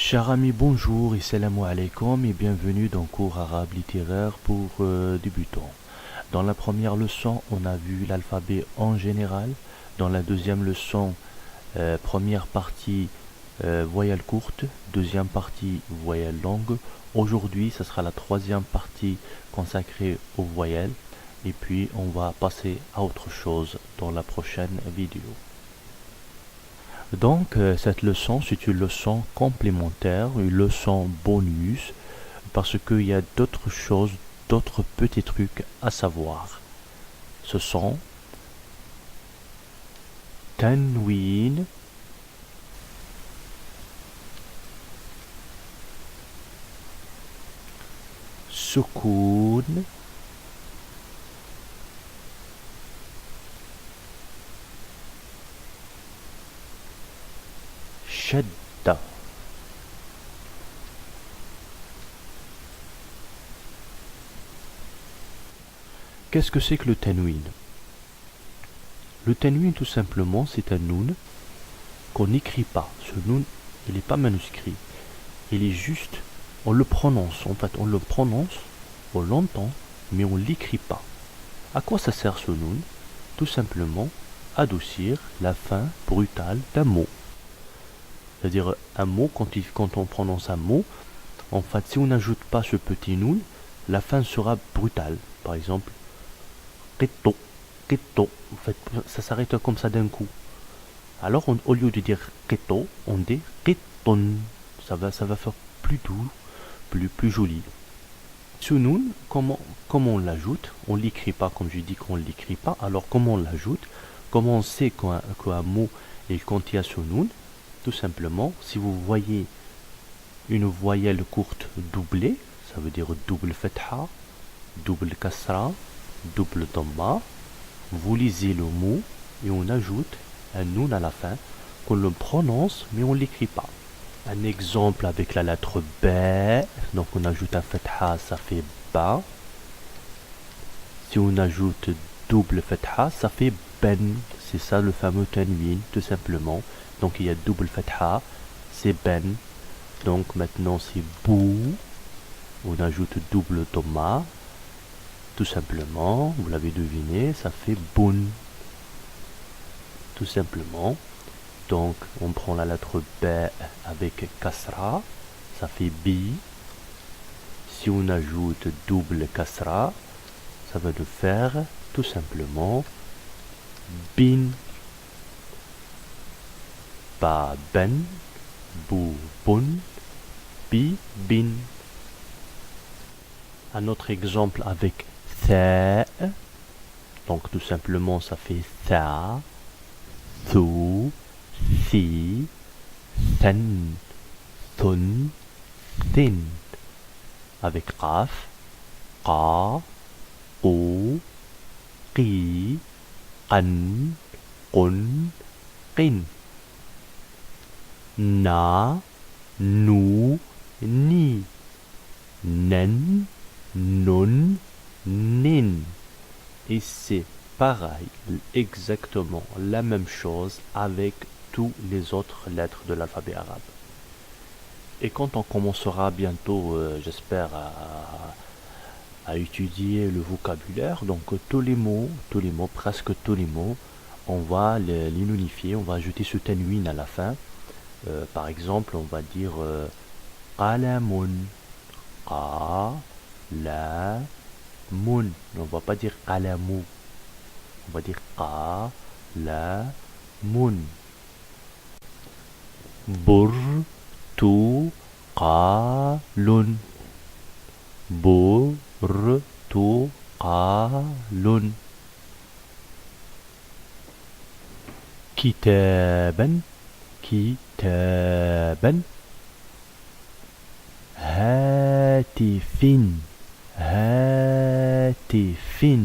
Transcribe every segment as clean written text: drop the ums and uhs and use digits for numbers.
Chers amis, bonjour et salam alaikum et bienvenue dans cours arabe littéraire pour débutants. Dans la première leçon, on a vu l'alphabet en général. Dans la deuxième leçon, première partie voyelle courte, deuxième partie voyelle longue. Aujourd'hui, ce sera la troisième partie consacrée aux voyelles. Et puis, on va passer à autre chose dans la prochaine vidéo. Donc, cette leçon, c'est une leçon complémentaire, une leçon bonus, parce qu'il y a d'autres choses, d'autres petits trucs à savoir. Ce sont tanwin, sukoun, shadda. Qu'est-ce que c'est que le tanwin? Le tanwin, tout simplement, c'est un noun qu'on n'écrit pas. Ce noun, il n'est pas manuscrit. Il est juste, on le prononce. En fait, on le prononce, on l'entend, mais on ne l'écrit pas. À quoi ça sert ce noun? Tout simplement, adoucir la fin brutale d'un mot. C'est-à-dire, un mot, quand on prononce un mot, en fait, si on n'ajoute pas ce petit noun, la fin sera brutale. Par exemple, qitto, qitto. En fait, ça s'arrête comme ça d'un coup. Alors, au lieu de dire qitto, on dit qitton. Ça va faire plus doux, plus joli. Ce noun, comment on l'ajoute? On ne l'écrit pas, comme je dis qu'on ne l'écrit pas. Alors, comment on l'ajoute? Comment on sait qu'un mot il contient ce noun? Tout simplement, si vous voyez une voyelle courte doublée, ça veut dire double fatha, double kasra, double dhamma, vous lisez le mot et on ajoute un noun à la fin qu'on le prononce mais on ne l'écrit pas. Un exemple avec la lettre B, donc on ajoute un fatha, ça fait ba. Si on ajoute double fatha, ça fait ben. C'est ça le fameux tanwin, tout simplement. Donc il y a double fatha, c'est ben. Donc maintenant c'est bou. On ajoute double dhamma. Tout simplement, vous l'avez deviné, ça fait boun. Tout simplement. Donc on prend la lettre B avec kasra, ça fait bi. Si on ajoute double kasra, ça va nous faire tout simplement bin. Ba ben, bou bun, bi bin. Un autre exemple avec tha. Donc tout simplement ça fait tha, thu, thi, than, thun, thin. Avec qaf, qa, qu, qi, qan, qun, qin. Na, nu, ni. Nen, nun, nin. Et c'est pareil, exactement la même chose avec tous les autres lettres de l'alphabet arabe. Et quand on commencera bientôt, j'espère, à étudier le vocabulaire, donc tous les mots, presque tous les mots, on va les unifier, on va ajouter ce tanwin à la fin. Par exemple, on va dire qalamun, qalamun. On va pas dire qalamu, on va dire qalamun. Burtuqalun, burtuqalun. Kitaban, kitaban. Hatifin, hatifin.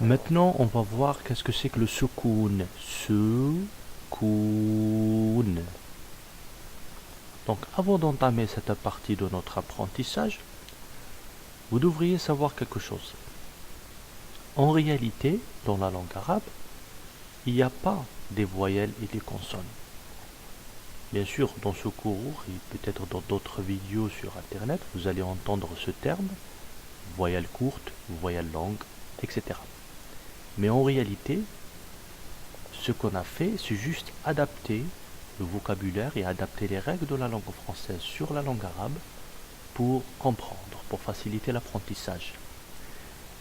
Maintenant, on va voir qu'est-ce que c'est que le sukoun. Sukoun. Donc, avant d'entamer cette partie de notre apprentissage, vous devriez savoir quelque chose. En réalité, dans la langue arabe, il n'y a pas des voyelles et des consonnes. Bien sûr, dans ce cours et peut-être dans d'autres vidéos sur Internet, vous allez entendre ce terme, voyelle courte, voyelle longue, etc. Mais en réalité, ce qu'on a fait, c'est juste adapter le vocabulaire et adapter les règles de la langue française sur la langue arabe pour comprendre, pour faciliter l'apprentissage.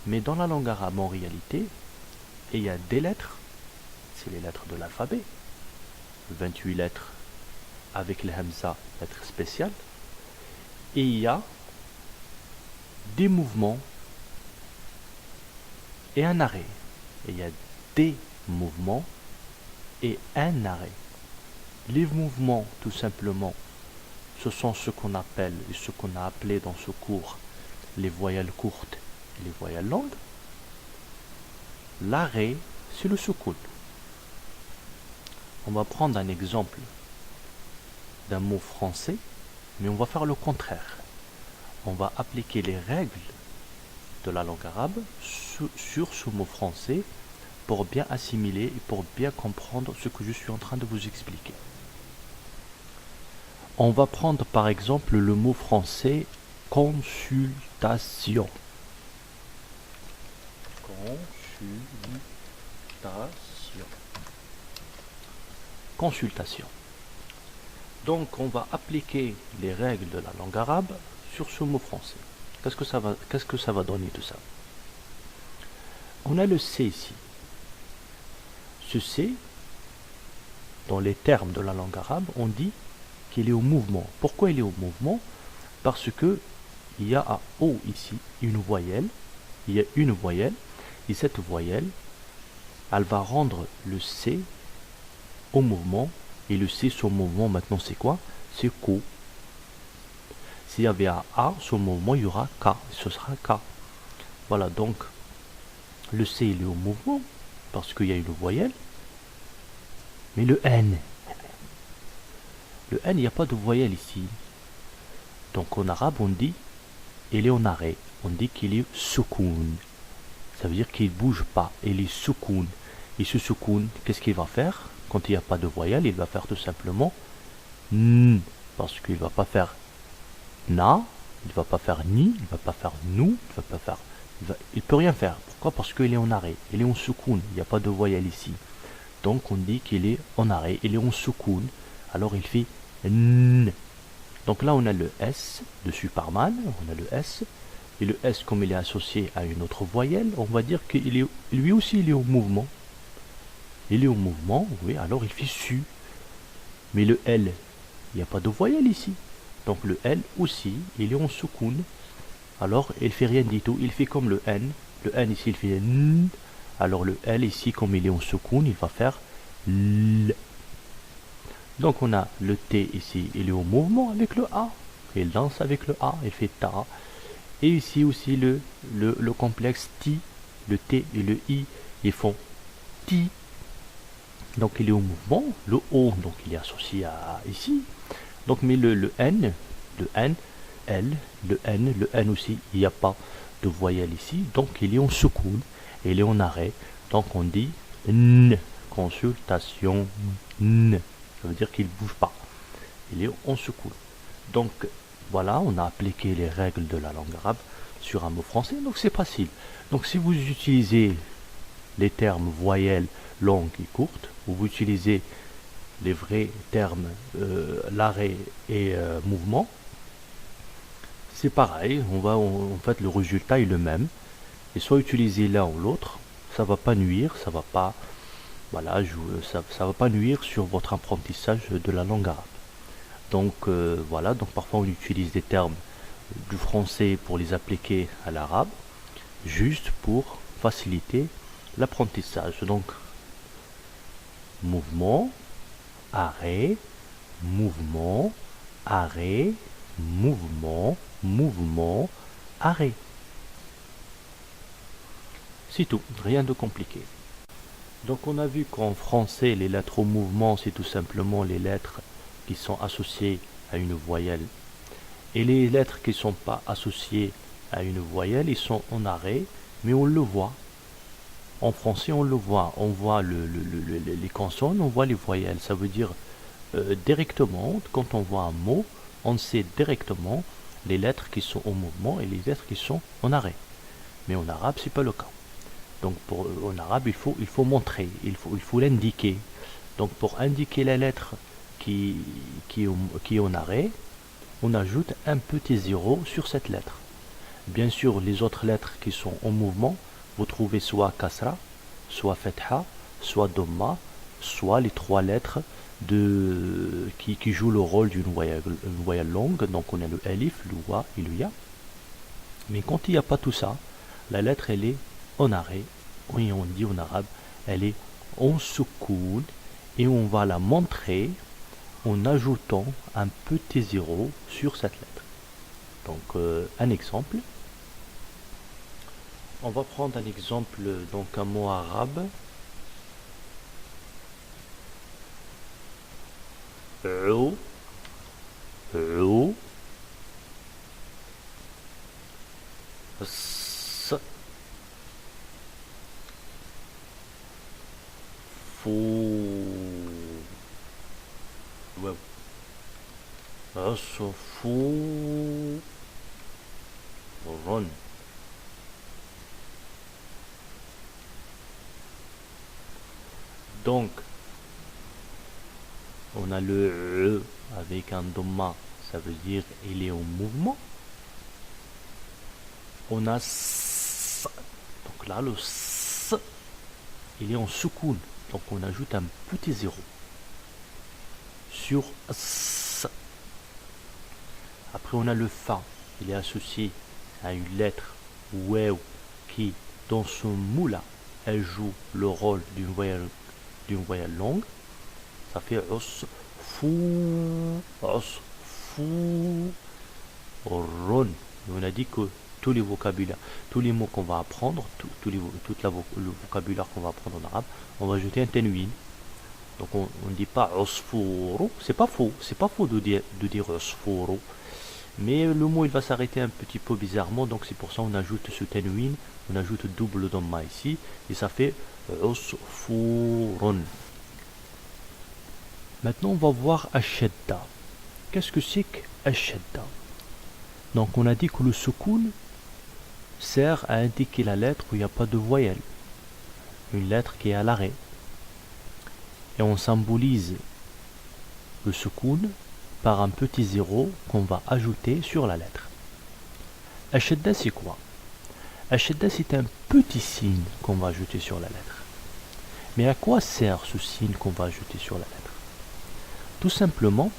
Mais dans la langue arabe, en réalité, il y a des lettres, c'est les lettres de l'alphabet, 28 lettres avec les hamza, lettres spéciales, et il y a des mouvements et un arrêt. Et il y a des mouvements et un arrêt. Les mouvements, tout simplement, ce sont ce qu'on appelle et ce qu'on a appelé dans ce cours les voyelles courtes et les voyelles longues. L'arrêt, c'est le soukoun. On va prendre un exemple d'un mot français, mais on va faire le contraire. On va appliquer les règles de la langue arabe sur ce mot français pour bien assimiler et pour bien comprendre ce que je suis en train de vous expliquer. On va prendre par exemple le mot français consultation. Consultation. Donc on va appliquer les règles de la langue arabe sur ce mot français. Qu'est-ce que ça va donner tout ça? On a le C ici. Ce C, dans les termes de la langue arabe, on dit qu'il est au mouvement. Pourquoi il est au mouvement? Parce que il y a un O ici, une voyelle. Il y a une voyelle. Et cette voyelle, elle va rendre le C au mouvement. Et le C, son mouvement, maintenant, c'est quoi? C'est Ko. S'il y avait un A, son mouvement, il y aura K. Ce sera K. Voilà, donc, le C, il est au mouvement, parce qu'il y a une voyelle. Mais le N, il n'y a pas de voyelle ici. Donc, en arabe, on dit, il est en arrêt. On dit qu'il est soukoun. Ça veut dire qu'il ne bouge pas. Il est soukoun. Et ce soukoun, qu'est-ce qu'il va faire? Quand il n'y a pas de voyelle, il va faire tout simplement n. Parce qu'il ne va pas faire na, il ne va pas faire ni, il ne va pas faire nous, il va pas faire. Il peut rien faire. Pourquoi? Parce qu'il est en arrêt. Il est en soukoun. Il n'y a pas de voyelle ici. Donc on dit qu'il est en arrêt. Il est en soukoun. Alors il fait n. Donc là on a le S de Superman. On a le S. Et le S, comme il est associé à une autre voyelle, on va dire qu'il est, lui aussi, il est au mouvement. Il est au mouvement, oui, alors il fait su. Mais le L, il n'y a pas de voyelle ici. Donc le L aussi, il est en soukoun. Alors il fait rien du tout, il fait comme le N. Le N ici, il fait N. Alors le L ici, comme il est en soukoun, il va faire L. Donc on a le T ici, il est au mouvement avec le A. Il danse avec le A, il fait Ta. Et ici aussi le complexe Ti, le T et le I, ils font Ti. Donc il est au mouvement, le O, donc il est associé à ici. Donc mais le N, L, le N aussi, il n'y a pas de voyelle ici. Donc il est en soukoun, il est en arrêt. Donc on dit N, consultation, N. Ça veut dire qu'il ne bouge pas. Il est en soukoun. Donc voilà, on a appliqué les règles de la langue arabe sur un mot français, donc c'est facile. Donc si vous utilisez les termes voyelles longues et courtes, ou vous utilisez les vrais termes l'arrêt et mouvement, c'est pareil, en fait le résultat est le même. Et soit utiliser l'un ou l'autre, ça va pas nuire, ça va pas, voilà, ça va pas nuire sur votre apprentissage de la langue arabe. Donc voilà, donc parfois on utilise des termes du français pour les appliquer à l'arabe, juste pour faciliter l'apprentissage. Donc mouvement, arrêt, mouvement, arrêt, mouvement, mouvement, arrêt. C'est tout, rien de compliqué. Donc on a vu qu'en français, les lettres au mouvement, c'est tout simplement les lettres qui sont associées à une voyelle. Et les lettres qui ne sont pas associées à une voyelle, ils sont en arrêt, mais on le voit. En français, on le voit. On voit les consonnes, on voit les voyelles. Ça veut dire directement, quand on voit un mot, on sait directement les lettres qui sont en mouvement et les lettres qui sont en arrêt. Mais en arabe, c'est pas le cas. Donc en arabe, il faut montrer, il faut l'indiquer. Donc pour indiquer la lettre qui est en arrêt, on ajoute un petit zéro sur cette lettre. Bien sûr, les autres lettres qui sont en mouvement, vous trouvez soit kasra, soit fetha, soit domma, soit les trois lettres qui jouent le rôle d'une voyelle longue. Donc on a le alif, le wa et le ya. Mais quand il n'y a pas tout ça, la lettre elle est en arrêt, oui on dit en arabe, elle est en soukoun, et on va la montrer en ajoutant un petit zéro sur cette lettre. Donc un exemple. On va prendre un exemple, donc un mot arabe. Ou, ou, s, fou, ouais, fou, run. Donc, on a le E avec un domma, ça veut dire il est en mouvement. On a S, donc là le S, il est en soukoun, donc on ajoute un petit zéro sur S. Après on a le Fa, il est associé à une lettre Wew qui dans ce mot-là, elle joue le rôle d'une voyelle longue. Ça fait os, fou, run. On a dit que tous les vocabulaires, tous les mots qu'on va apprendre, tout le vocabulaire qu'on va apprendre en arabe, on va ajouter un tanwin. Donc on ne dit pas osfouro, c'est pas faux de dire osfouro, mais le mot il va s'arrêter un petit peu bizarrement, donc c'est pour ça qu'on ajoute ce tanwin, on ajoute double dhamma ici, et ça fait osfourun. Maintenant, on va voir Ashedda. Qu'est-ce que c'est que Ashedda? Donc, on a dit que le soukoun sert à indiquer la lettre où il n'y a pas de voyelle. Une lettre qui est à l'arrêt. Et on symbolise le soukoun par un petit zéro qu'on va ajouter sur la lettre. Ashedda, c'est quoi? Ashedda, c'est un petit signe qu'on va ajouter sur la lettre. Mais à quoi sert ce signe qu'on va ajouter sur la lettre? Tout simplement,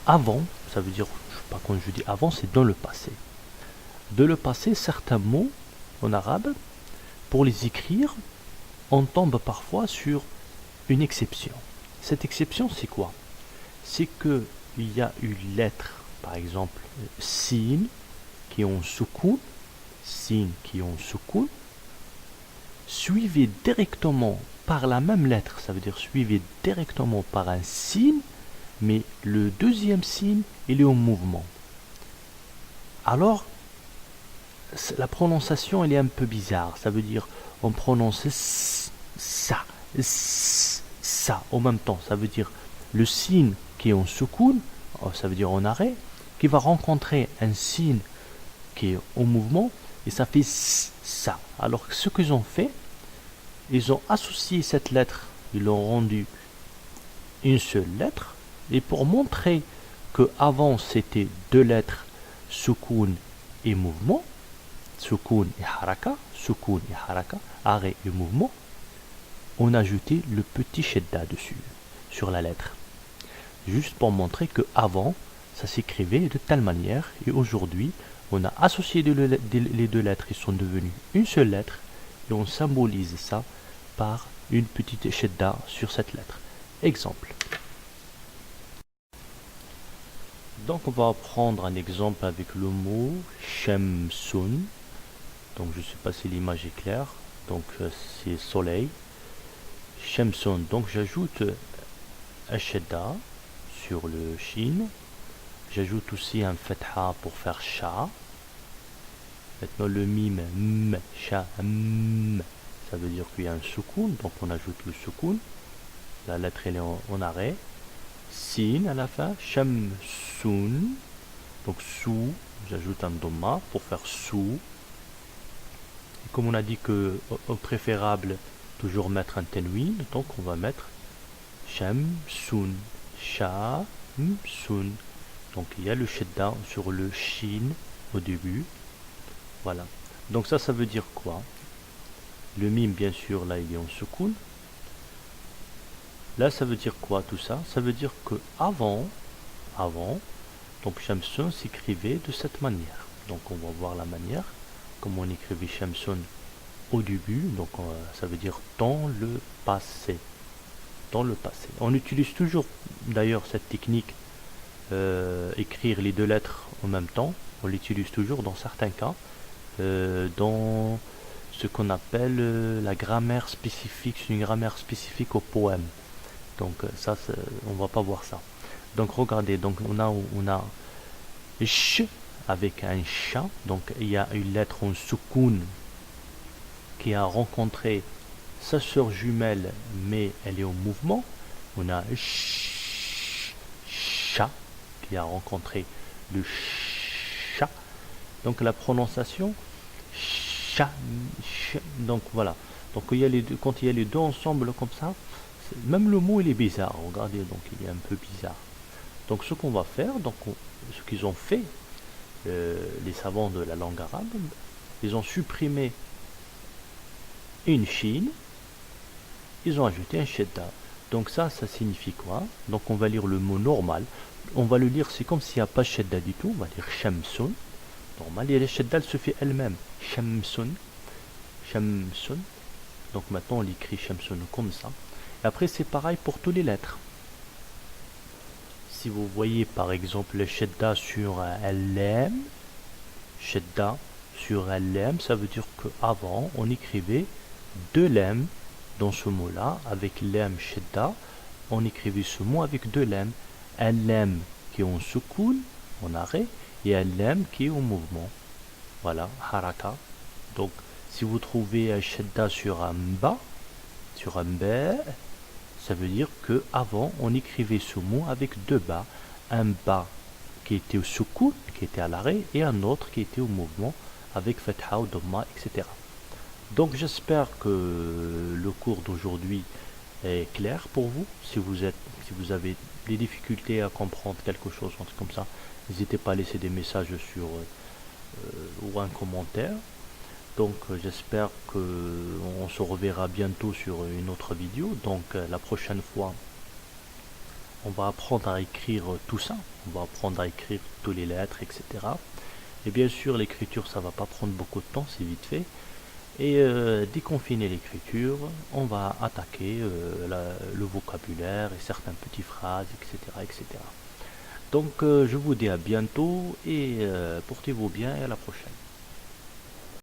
avant, ça veut dire, je sais pas quand je dis avant, c'est dans le passé. De le passé, certains mots en arabe, pour les écrire, on tombe parfois sur une exception. Cette exception, c'est quoi? C'est que il y a une lettre, par exemple, sin, qui est en soukoun, suivie directement par la même lettre, ça veut dire suivi directement par un signe, mais le deuxième signe, il est en mouvement. Alors, la prononciation, elle est un peu bizarre. Ça veut dire, on prononce ça en même temps. Ça veut dire, le signe qui est en soukoun, ça veut dire en arrêt, qui va rencontrer un signe qui est en mouvement, et ça fait ça. Alors, ce qu'ils ont fait, ils ont associé cette lettre, ils l'ont rendue une seule lettre, et pour montrer que avant c'était deux lettres, soukoun et mouvement, soukoun et haraka, arrêt et mouvement, on a ajouté le petit shedda dessus, sur la lettre. Juste pour montrer que avant ça s'écrivait de telle manière, et aujourd'hui, on a associé les deux lettres, ils sont devenus une seule lettre, et on symbolise ça par une petite shedda sur cette lettre. Exemple. Donc on va prendre un exemple avec le mot Shamsun. Donc je ne sais pas si l'image est claire. Donc c'est soleil. Shamsun. Donc j'ajoute un shedda sur le shin. J'ajoute aussi un fatha pour faire sha. Maintenant le mime, m, sha, m. Ça veut dire qu'il y a un soukoun, donc on ajoute le soukoun. la lettre elle est en arrêt. Sin à la fin, shamsun. Donc sous, j'ajoute un dhamma pour faire sous. Et comme on a dit que au préférable, toujours mettre un tanwin, donc on va mettre shamsun, shamsun. Donc il y a le shadda sur le shin au début. Voilà. Donc ça veut dire quoi? Le mime, bien sûr, là il est en soukoun. Là ça veut dire quoi tout ça? Ça veut dire que avant, donc Shamsun s'écrivait de cette manière. Donc on va voir la manière, comme on écrivait Shamsun au début, donc ça veut dire dans le passé. Dans le passé. On utilise toujours d'ailleurs cette technique, écrire les deux lettres en même temps. On l'utilise toujours dans certains cas, dans ce qu'on appelle la grammaire spécifique, c'est une grammaire spécifique au poème. Donc ça, on va pas voir ça. Donc regardez, donc on a sh avec un chat, donc il y a une lettre en soukoun qui a rencontré sa sœur jumelle, mais elle est en mouvement. On a chat qui a rencontré le chat. Donc la prononciation chat, donc voilà. Donc il y a les deux, quand il y a les deux ensemble comme ça, même le mot il est bizarre. Regardez, donc il est un peu bizarre. Donc ce qu'on va faire, donc ce qu'ils ont fait, les savants de la langue arabe, ils ont supprimé une chine, ils ont ajouté un shedda. Donc ça signifie quoi? Donc on va lire le mot normal. On va le lire, c'est comme s'il n'y a pas shedda du tout. On va lire shamsun. Normal, et la shedda elle se fait elle-même. Shamsun. Shamsun. Donc maintenant on l'écrit shamsun comme ça. Et après c'est pareil pour toutes les lettres. Si vous voyez par exemple le shedda sur LM, shedda sur LM, ça veut dire qu'avant on écrivait deux lem dans ce mot-là, avec lem shedda, on écrivait ce mot avec deux lem, un lem qui est en soukoun, en arrêt, et un lem qui est en mouvement. Voilà, haraka. Donc si vous trouvez un shedda sur un ba, sur un ba, ça veut dire que avant on écrivait ce mot avec deux bas, un bas qui était au soukoun, qui était à l'arrêt, et un autre qui était au mouvement avec fatha ou dhamma, etc. Donc j'espère que le cours d'aujourd'hui est clair pour vous. Si vous avez des difficultés à comprendre quelque chose, un truc comme ça, n'hésitez pas à laisser des messages sur ou un commentaire. Donc j'espère qu'on se reverra bientôt sur une autre vidéo. Donc la prochaine fois, on va apprendre à écrire tout ça. On va apprendre à écrire toutes les lettres, etc. Et bien sûr, l'écriture, ça va pas prendre beaucoup de temps, c'est vite fait. Et dès qu'on finit l'écriture, on va attaquer le vocabulaire et certaines petites phrases, etc. etc. Donc je vous dis à bientôt et portez-vous bien et à la prochaine.